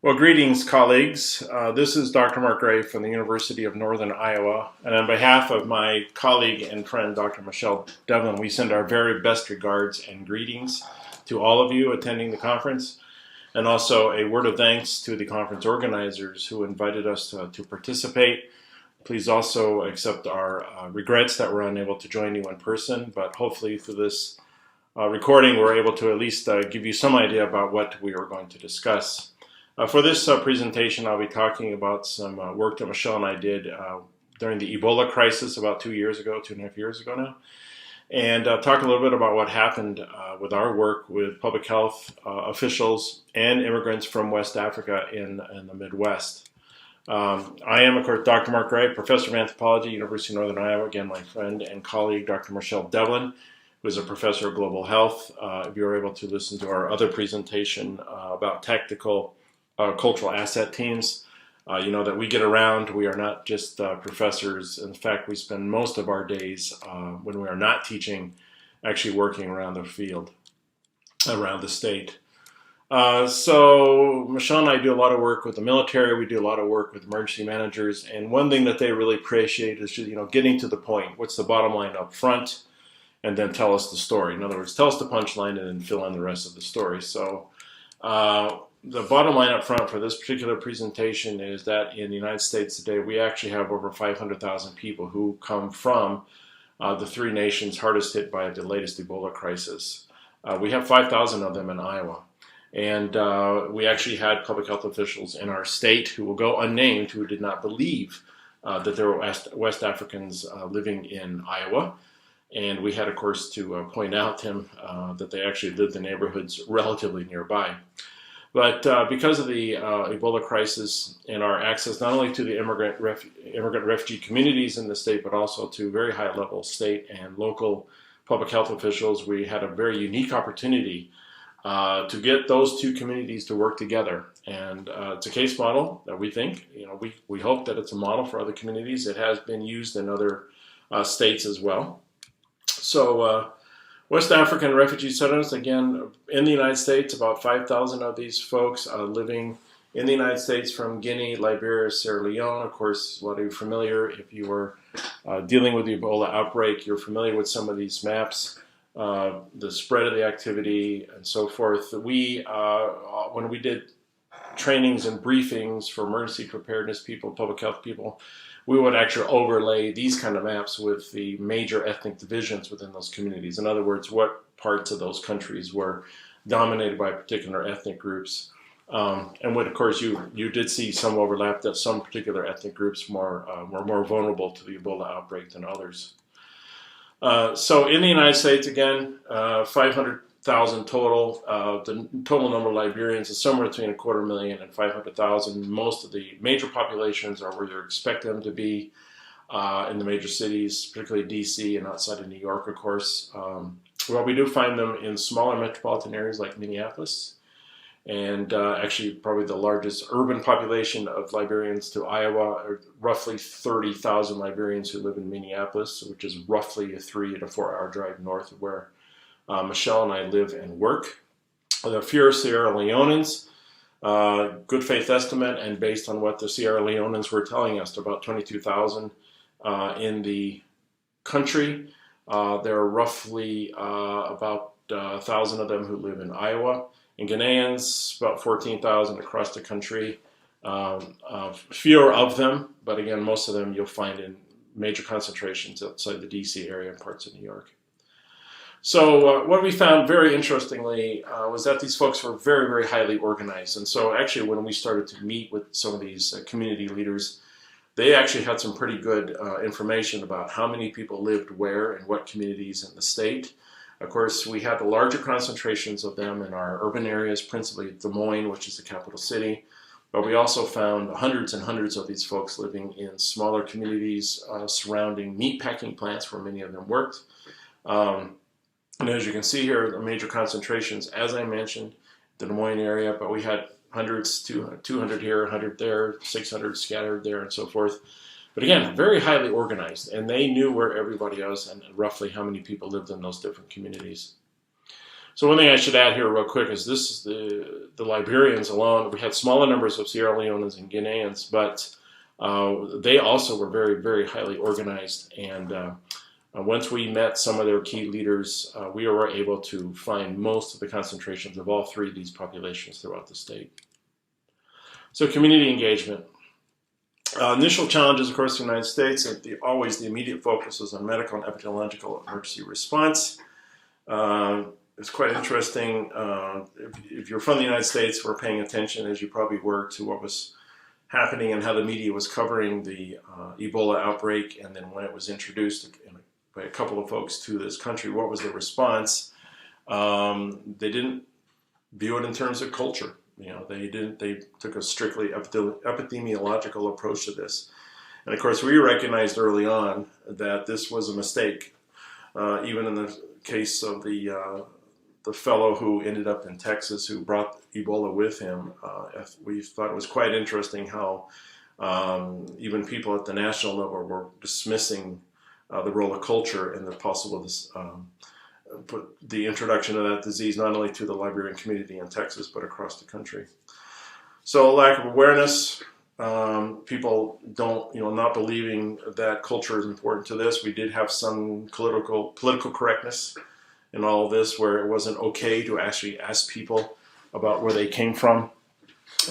Well, greetings, colleagues. This is Dr. Mark Gray from the University of Northern Iowa. And on behalf of my colleague and friend, Dr. Michele Devlin, we send our very best regards and greetings to all of you attending the conference, and also a word of thanks to the conference organizers who invited us to participate. Please also accept our regrets that we're unable to join you in person, but hopefully through this recording, we're able to at least give you some idea about what we are going to discuss. For this presentation, I'll be talking about some work that Michele and I did during the Ebola crisis about 2.5 years ago now, and talk a little bit about what happened with our work with public health officials and immigrants from West Africa in the Midwest. I am, of course, Dr. Mark Gray, professor of anthropology, University of Northern Iowa. Again, my friend and colleague, Dr. Michele Devlin, who is a professor of global health. If you were able to listen to our other presentation about tactical cultural asset teams, you know that we get around. We are not just professors. In fact, we spend most of our days when we are not teaching actually working around the field, around the state. So Michele and I do a lot of work with the military. We do a lot of work with emergency managers, and one thing that they really appreciate is getting to the point. What's the bottom line up front, and then tell us the story. In other words, tell us the punchline and then fill in the rest of the story. So the bottom line up front for this particular presentation is that in the United States today, we actually have over 500,000 people who come from the three nations hardest hit by the latest Ebola crisis. We have 5,000 of them in Iowa. And we actually had public health officials in our state who will go unnamed who did not believe that there were West Africans living in Iowa. And we had, of course, to point out to him that they actually lived in neighborhoods relatively nearby. But because of the Ebola crisis and our access not only to the immigrant refugee communities in the state, but also to very high-level state and local public health officials, we had a very unique opportunity to get those two communities to work together. And it's a case model that we think, we hope that it's a model for other communities. It has been used in other states as well. So West African refugee settlements, again, in the United States, about 5,000 of these folks living in the United States from Guinea, Liberia, Sierra Leone. Of course, a lot of you are familiar. If you were dealing with the Ebola outbreak, you're familiar with some of these maps. The spread of the activity and so forth. We, when we did trainings and briefings for emergency preparedness people, public health people, we would actually overlay these kind of maps with the major ethnic divisions within those communities. In other words, what parts of those countries were dominated by particular ethnic groups. And when, of course, you did see some overlap that some particular ethnic groups were more vulnerable to the Ebola outbreak than others. So in the United States, again, 500,000 total. The total number of Liberians is somewhere between 250,000 and 500,000. Most of the major populations are where you expect them to be in the major cities, particularly DC and outside of New York, of course. Well, we do find them in smaller metropolitan areas like Minneapolis. And actually, probably the largest urban population of Liberians to Iowa are roughly 30,000 Liberians who live in Minneapolis, which is roughly a 3 to 4 hour drive north of where Michele and I live and work. The fewer Sierra Leoneans, good faith estimate, and based on what the Sierra Leoneans were telling us, about 22,000 in the country. There are roughly about 1,000 of them who live in Iowa. In Ghanaians, about 14,000 across the country. Fewer of them, but again, most of them you'll find in major concentrations outside the DC area and parts of New York. So what we found very interestingly was that these folks were very, very highly organized. And so actually when we started to meet with some of these community leaders, they actually had some pretty good information about how many people lived where and what communities in the state. Of course, we had the larger concentrations of them in our urban areas, principally Des Moines, which is the capital city. But we also found hundreds and hundreds of these folks living in smaller communities surrounding meatpacking plants where many of them worked. And as you can see here, the major concentrations, as I mentioned, the Des Moines area, but we had hundreds, 200 here, 100 there, 600 scattered there, and so forth. But again, very highly organized, and they knew where everybody was and roughly how many people lived in those different communities. So one thing I should add here real quick is this is the Liberians alone. We had smaller numbers of Sierra Leoneans and Guineans, but they also were very, very highly organized. And once we met some of their key leaders, we were able to find most of the concentrations of all three of these populations throughout the state. So community engagement. Initial challenges, of course, in the United States, and always the immediate focus was on medical and epidemiological emergency response. It's quite interesting. If you're from the United States, we're paying attention, as you probably were, to what was happening and how the media was covering the Ebola outbreak, and then when it was introduced by a couple of folks to this country, what was the response? They didn't view it in terms of culture. They took a strictly epidemiological approach to this. And of course, we recognized early on that this was a mistake. Even in the case of the fellow who ended up in Texas who brought Ebola with him, we thought it was quite interesting how even people at the national level were dismissing the role of culture and the possible put the introduction of that disease not only to the Liberian community in Texas but across the country. So lack of awareness, people don't, not believing that culture is important to this. We did have some political correctness in all of this, where it wasn't okay to actually ask people about where they came from,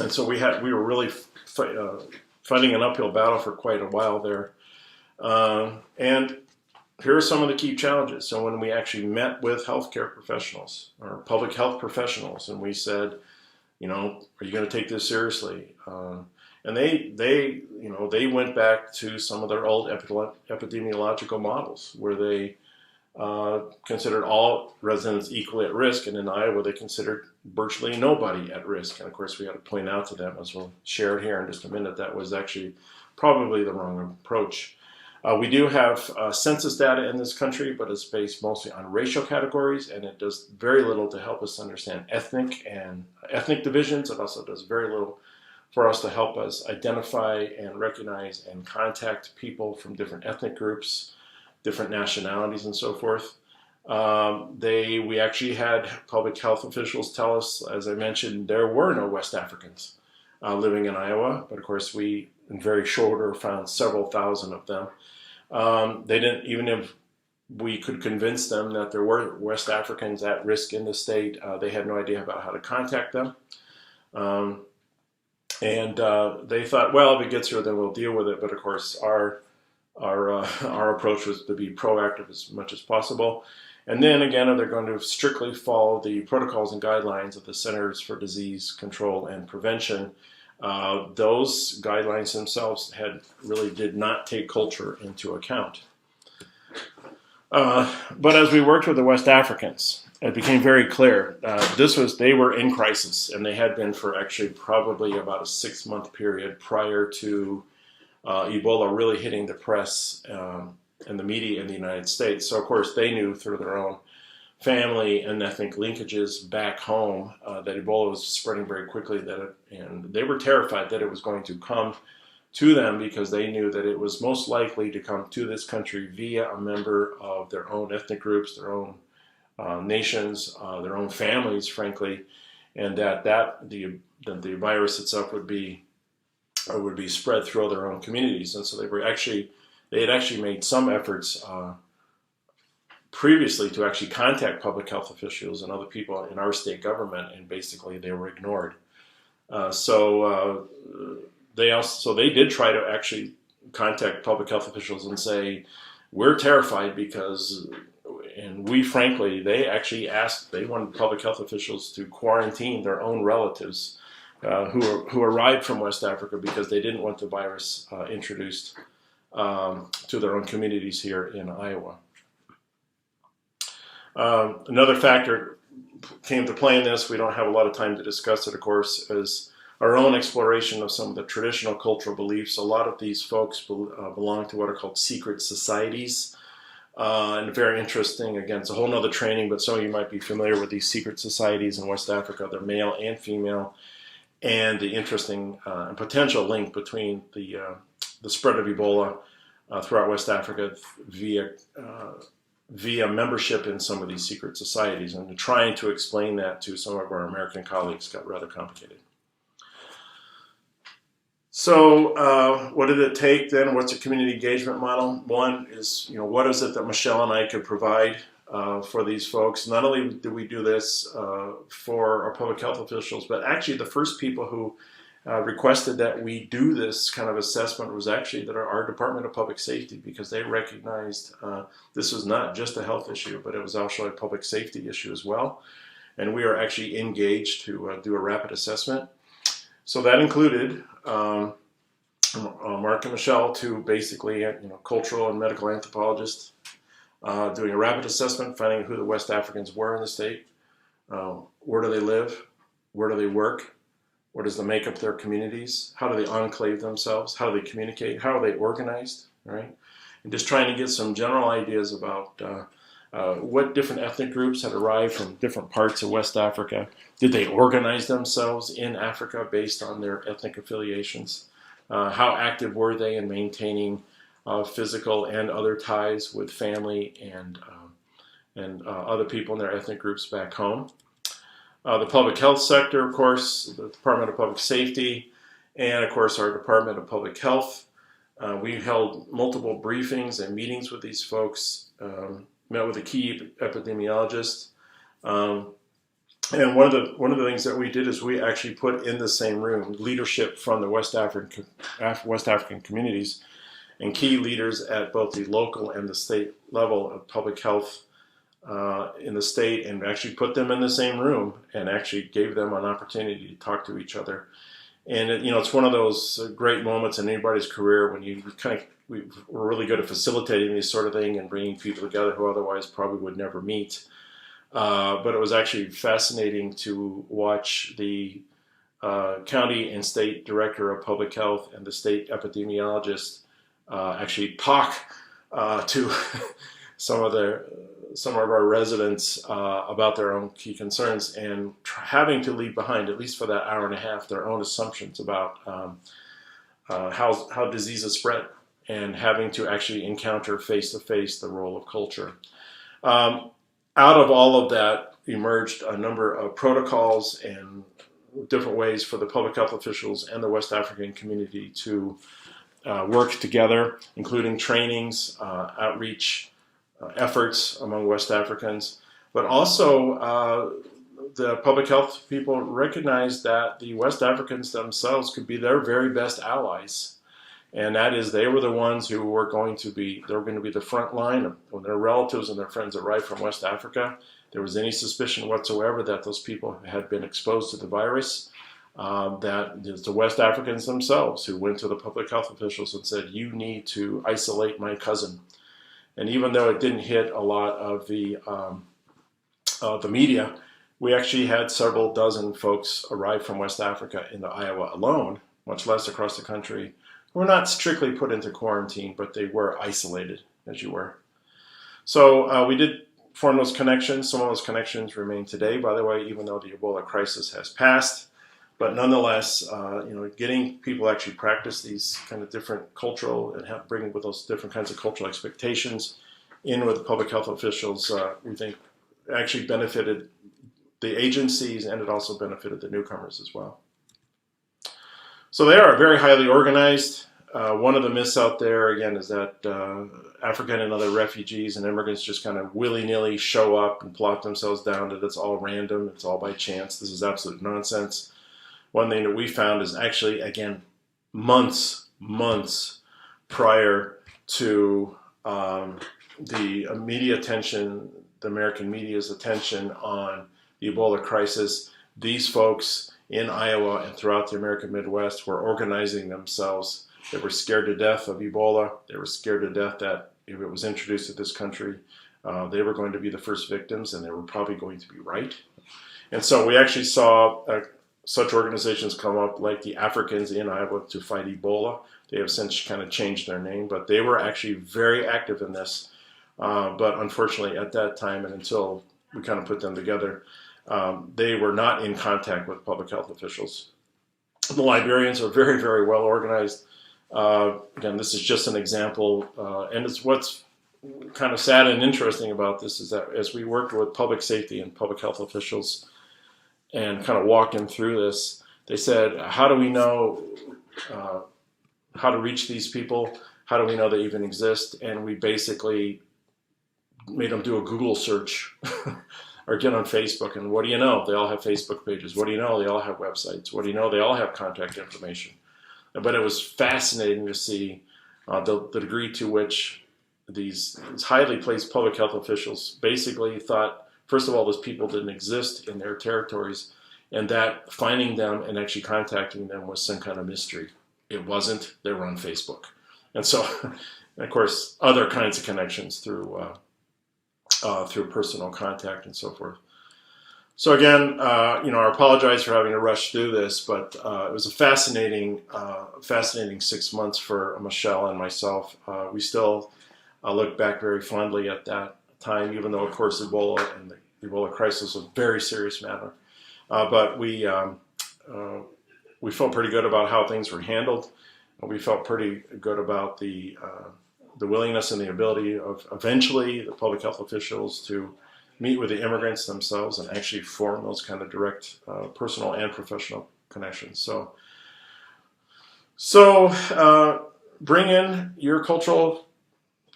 and so we were really fighting an uphill battle for quite a while there. And here are some of the key challenges. So when we actually met with healthcare professionals or public health professionals, and we said, are you going to take this seriously? And they went back to some of their old epidemiological models where they considered all residents equally at risk, and in Iowa they considered virtually nobody at risk. And of course we had to point out to them, as we'll share it here in just a minute, that was actually probably the wrong approach. We do have census data in this country, but it's based mostly on racial categories, and it does very little to help us understand ethnic divisions. It also does very little for us to help us identify and recognize and contact people from different ethnic groups, different nationalities, and so forth. We actually had public health officials tell us, as I mentioned, there were no West Africans living in Iowa, but of course we, in very short order, found several thousand of them. They didn't, even if we could convince them that there were West Africans at risk in the state, they had no idea about how to contact them. And they thought, well, if it gets here, then we'll deal with it. But of course, our approach was to be proactive as much as possible. And then again, they're going to strictly follow the protocols and guidelines of the Centers for Disease Control and Prevention. Those guidelines themselves did not take culture into account. But as we worked with the West Africans, it became very clear they were in crisis, and they had been for actually probably about a 6-month period prior to Ebola really hitting the press and the media in the United States. So of course they knew through their own family and ethnic linkages back home that Ebola was spreading very quickly, and they were terrified that it was going to come to them, because they knew that it was most likely to come to this country via a member of their own ethnic groups, their own nations, their own families, frankly, and that the virus itself would be spread through their own communities. And so they had actually made some efforts previously to actually contact public health officials and other people in our state government, and basically they were ignored. So they did try to actually contact public health officials and say, we're terrified because, and they wanted public health officials to quarantine their own relatives who arrived from West Africa, because they didn't want the virus introduced to their own communities here in Iowa. Another factor came to play in this, we don't have a lot of time to discuss it, of course, is our own exploration of some of the traditional cultural beliefs. A lot of these folks belong to what are called secret societies. And very interesting, again, it's a whole nother training, but some of you might be familiar with these secret societies in West Africa. They're male and female, and the interesting potential link between the spread of Ebola throughout West Africa via via membership in some of these secret societies. And trying to explain that to some of our American colleagues got rather complicated. So what did it take then? What's a community engagement model? One is, what is it that Michele and I could provide for these folks? Not only did we do this for our public health officials, but actually the first people who requested that we do this kind of assessment was actually our Department of Public Safety, because they recognized this was not just a health issue, but it was also a public safety issue as well. And we are actually engaged to do a rapid assessment. So that included Mark and Michele, two basically cultural and medical anthropologists, doing a rapid assessment, finding who the West Africans were in the state, where do they live, where do they work, what is the makeup of their communities, how do they enclave themselves, how do they communicate, how are they organized, right? And just trying to get some general ideas about what different ethnic groups had arrived from different parts of West Africa. Did they organize themselves in Africa based on their ethnic affiliations? How active were they in maintaining physical and other ties with family and other people in their ethnic groups back home? The public health sector, of course, the Department of Public Safety, and of course our Department of Public Health. We held multiple briefings and meetings with these folks, met with a key epidemiologist. And one of the things that we did is we actually put in the same room leadership from the West African communities and key leaders at both the local and the state level of public health in the state, and actually put them in the same room and actually gave them an opportunity to talk to each other. And it's one of those great moments in anybody's career when we're really good at facilitating these sort of thing and bringing people together who otherwise probably would never meet. But it was actually fascinating to watch the county and state director of public health and the state epidemiologist actually talk to some of our residents about their own key concerns, and having to leave behind, at least for that hour and a half, their own assumptions about how diseases spread, and having to actually encounter face-to-face the role of culture. Out of all of that emerged a number of protocols and different ways for the public health officials and the West African community to work together, including trainings, outreach efforts among West Africans. But also the public health people recognized that the West Africans themselves could be their very best allies. And that is, they were the ones who were going to be the front line of when their relatives and their friends arrived from West Africa. There was any suspicion whatsoever that those people had been exposed to the virus, that it's the West Africans themselves who went to the public health officials and said, you need to isolate my cousin. And even though it didn't hit a lot of the media, we actually had several dozen folks arrive from West Africa into Iowa alone, much less across the country, who were not strictly put into quarantine, but they were isolated, as you were. So we did form those connections. Some of those connections remain today, by the way, even though the Ebola crisis has passed. But nonetheless, getting people actually practice these kind of different cultural and bringing with those different kinds of cultural expectations in with public health officials, we think actually benefited the agencies, and it also benefited the newcomers as well. So they are very highly organized. One of the myths out there, again, is that African and other refugees and immigrants just kind of willy-nilly show up and plot themselves down, that it's all random, it's all by chance. This is absolute nonsense. One thing that we found is actually, again, months prior to the media attention, the American media's attention on the Ebola crisis, these folks in Iowa and throughout the American Midwest were organizing themselves. They were scared to death of Ebola. They were scared to death that if it was introduced to this country, they were going to be the first victims, and they were probably going to be right. And so we actually saw such organizations come up, like the Africans in Iowa to fight Ebola. They have since kind of changed their name, but they were actually very active in this. But unfortunately, at that time, and until we kind of put them together, they were not in contact with public health officials. The Liberians are very, very well organized. Again, this is just an example, and it's what's kind of sad and interesting about this is that as we worked with public safety and public health officials and kind of walked them through this, they said, how do we know how to reach these people? How do we know they even exist? And we basically made them do a Google search or get on Facebook. And what do you know? They all have Facebook pages. What do you know? They all have websites. What do you know? They all have contact information. But it was fascinating to see the degree to which these highly placed public health officials basically thought, first of all, those people didn't exist in their territories, and that finding them and actually contacting them was some kind of mystery. It wasn't. They were on Facebook. And so, and of course, other kinds of connections through personal contact and so forth. So again, I apologize for having to rush through this, but it was a fascinating 6 months for Michele and myself. We still look back very fondly at that time, even though, of course, Ebola and the Ebola crisis was a very serious matter. But we felt pretty good about how things were handled. We felt pretty good about the willingness and the ability of eventually the public health officials to meet with the immigrants themselves and actually form those kind of direct personal and professional connections. So bring in your cultural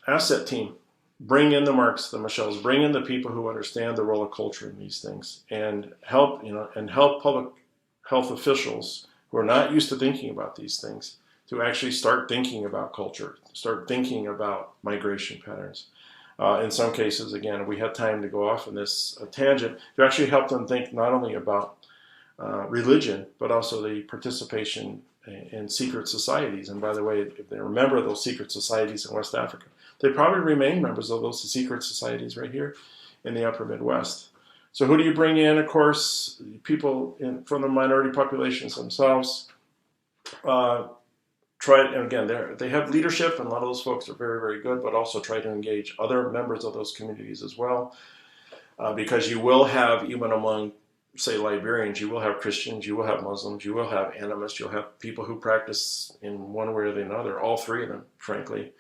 asset team. Bring in the Marks, the Micheles, bring in the people who understand the role of culture in these things, and help public health officials who are not used to thinking about these things to actually start thinking about culture, start thinking about migration patterns. In some cases, again, we had time to go off on this tangent to actually help them think not only about religion, but also the participation in secret societies. And by the way, if they remember those secret societies in West Africa, they probably remain members of those secret societies right here in the upper Midwest. So who do you bring in? Of course, people from the minority populations themselves. And again, they have leadership, and a lot of those folks are very, very good, but also try to engage other members of those communities as well. Because you will have, even among, say, Liberians, you will have Christians, you will have Muslims, you will have animists, you'll have people who practice in one way or the other, all three of them, frankly.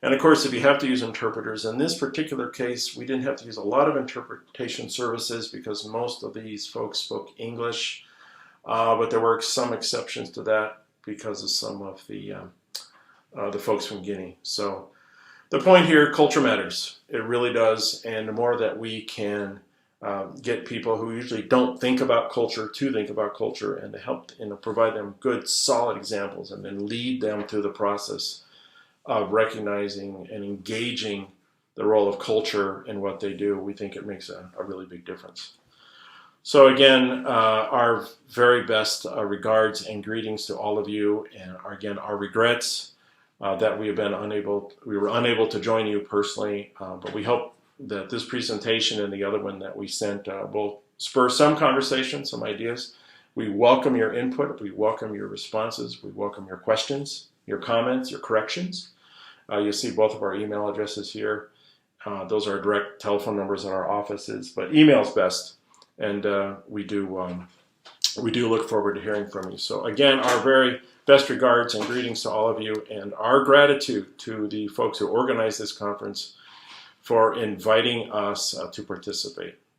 And of course, if you have to use interpreters, in this particular case, we didn't have to use a lot of interpretation services because most of these folks spoke English, but there were some exceptions to that because of some of the folks from Guinea. So the point here, culture matters. It really does. And the more that we can get people who usually don't think about culture to think about culture, and to help and provide them good, solid examples, and then lead them through the process of recognizing and engaging the role of culture in what they do, we think it makes a really big difference. So again, our very best regards and greetings to all of you, and our regrets that we were unable to join you personally, but we hope that this presentation and the other one that we sent will spur some conversation, some ideas. We welcome your input, we welcome your responses, we welcome your questions, your comments, your corrections. You'll see both of our email addresses here. Those are direct telephone numbers in our offices, but email's best. And we do look forward to hearing from you. So again, our very best regards and greetings to all of you, and our gratitude to the folks who organized this conference for inviting us to participate.